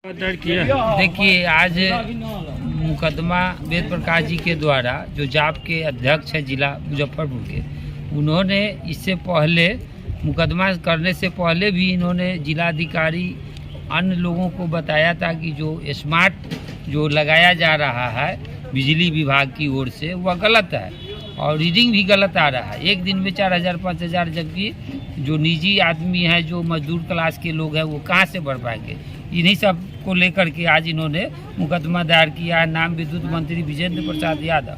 देखिए, आज मुकदमा वेद प्रकाश जी के द्वारा, जो जाप के अध्यक्ष है जिला मुजफ्फरपुर के, उन्होंने इससे पहले मुकदमा करने से पहले भी इन्होंने जिलाधिकारी अन्य लोगों को बताया था कि जो स्मार्ट जो लगाया जा रहा है बिजली विभाग की ओर से वह गलत है और रीडिंग भी गलत आ रहा है। एक दिन में 4000 5000, जबकि जो निजी आदमी है, जो मजदूर क्लास के लोग हैं, वो कहाँ से बढ़ पाएंगे। इन्हीं सब को लेकर के आज इन्होंने मुकदमा दायर किया है। नाम विद्युत मंत्री विजेंद्र प्रसाद यादव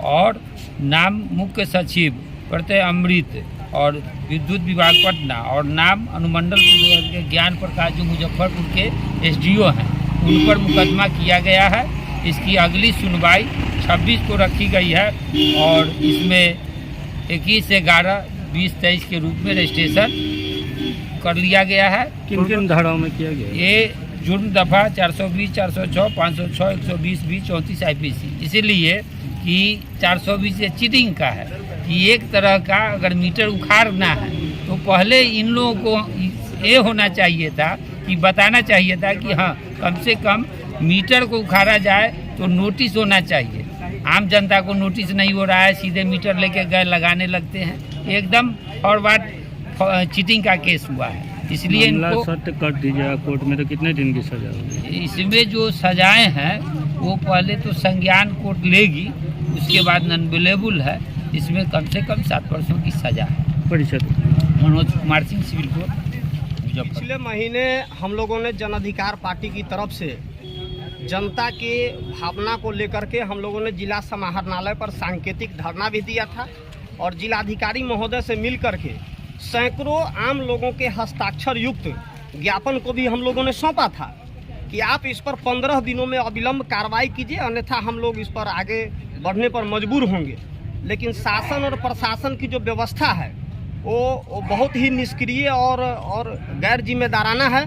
और नाम मुख्य सचिव प्रत्यय अमृत और विद्युत विभाग पटना और नाम अनुमंडल के ज्ञान प्रकाश जो मुजफ्फरपुर के SDO हैं, उन पर मुकदमा किया गया है। इसकी अगली सुनवाई 26 को रखी गई है और इसमें 21/11/2023 के रूप में रजिस्ट्रेशन कर लिया गया है। किन किन धाराओं में किया गया? ये जुर्म दफ़ा 420, 406, 506, 120, 20, 34 IPC, इसीलिए कि 420 ये चीटिंग का है कि एक तरह का अगर मीटर उखाड़ना है तो पहले इन लोगों को ये होना चाहिए था कि बताना चाहिए था कि हाँ, कम से कम मीटर को उखाड़ा जाए तो नोटिस होना चाहिए। आम जनता को नोटिस नहीं हो रहा है, सीधे मीटर लेके गए लगाने लगते हैं। एकदम फॉरवर्ड चीटिंग का केस हुआ है, इसलिए इनको सत्य कर दीजिए कोर्ट में। तो कितने दिन की सजा होगी? इसमें जो सजाएं हैं वो पहले तो संज्ञान कोर्ट लेगी, उसके बाद नॉन अवेलेबल है। इसमें कम से कम 7 वर्षों की सजा है। परिषद मनोज कुमार सिंह, सिविल कोर्ट। पिछले महीने हम लोगों ने जन अधिकार पार्टी की तरफ से जनता के भावना को लेकर के हम लोगों ने जिला समाहरणालय पर सांकेतिक धरना भी दिया था और जिलाधिकारी महोदय से मिल करके सैकड़ों आम लोगों के हस्ताक्षर युक्त ज्ञापन को भी हम लोगों ने सौंपा था कि आप इस पर 15 दिनों में अविलंब कार्रवाई कीजिए, अन्यथा हम लोग इस पर आगे बढ़ने पर मजबूर होंगे। लेकिन शासन और प्रशासन की जो व्यवस्था है वो बहुत ही निष्क्रिय और गैर जिम्मेदाराना है।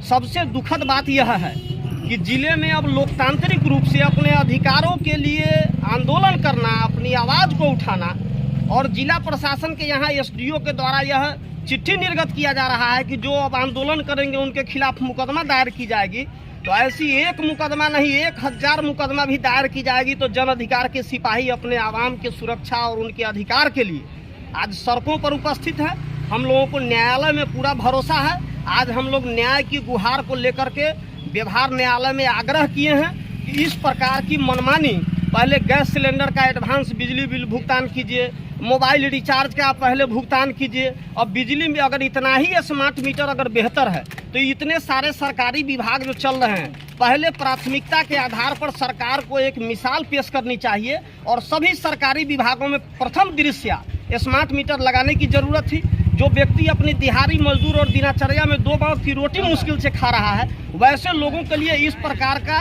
सबसे दुखद बात यह है कि जिले में अब लोकतांत्रिक रूप से अपने अधिकारों के लिए आंदोलन करना, अपनी आवाज़ को उठाना, और जिला प्रशासन के यहाँ SDO के द्वारा यह चिट्ठी निर्गत किया जा रहा है कि जो अब आंदोलन करेंगे उनके खिलाफ मुकदमा दायर की जाएगी। तो ऐसी एक मुकदमा नहीं, 1000 मुकदमा भी दायर की जाएगी तो जन अधिकार के सिपाही अपने आवाम के सुरक्षा और उनके अधिकार के लिए आज सड़कों पर उपस्थित है। हम लोगों को न्यायालय में पूरा भरोसा है। आज हम लोग न्याय की गुहार को लेकर के व्यवहार न्यायालय में आग्रह किए हैं कि इस प्रकार की मनमानी, पहले गैस सिलेंडर का एडवांस बिजली बिल भुगतान कीजिए, मोबाइल रिचार्ज का पहले भुगतान कीजिए। अब बिजली में अगर इतना ही स्मार्ट मीटर अगर बेहतर है तो इतने सारे सरकारी विभाग जो चल रहे हैं, पहले प्राथमिकता के आधार पर सरकार को एक मिसाल पेश करनी चाहिए और सभी सरकारी विभागों में प्रथम दृश्य स्मार्ट मीटर लगाने की ज़रूरत थी। जो व्यक्ति अपनी दिहाड़ी मजदूर और दिनचर्या में 2 वक्त की रोटी मुश्किल से खा रहा है, वैसे लोगों के लिए इस प्रकार का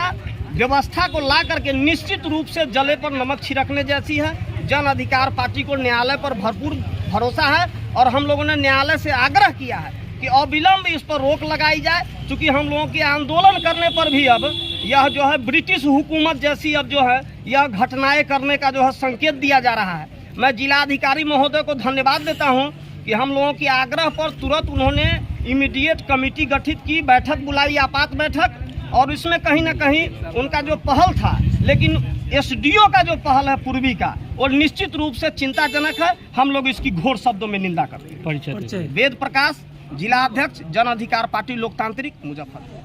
व्यवस्था को ला करके निश्चित रूप से जले पर नमक छिड़कने जैसी है। जन अधिकार पार्टी को न्यायालय पर भरपूर भरोसा है और हम लोगों ने न्यायालय से आग्रह किया है कि अविलंब इस पर रोक लगाई जाए, क्योंकि हम लोगों के आंदोलन करने पर भी अब यह जो है ब्रिटिश हुकूमत जैसी अब जो है यह घटनाएं करने का जो है संकेत दिया जा रहा है। मैं जिलाधिकारी महोदय को धन्यवाद देता हूँ कि हम लोगों के आग्रह पर तुरंत उन्होंने इमीडिएट कमेटी गठित की, बैठक बुलाई, आपात बैठक, और इसमें कहीं ना कहीं उनका जो पहल था, लेकिन SDO का जो पहल है पूर्वी का, वो निश्चित रूप से चिंताजनक है। हम लोग इसकी घोर शब्दों में निंदा करते हैं। वेद प्रकाश, जिला अध्यक्ष, जन अधिकार पार्टी लोकतांत्रिक, मुजफ्फरपुर।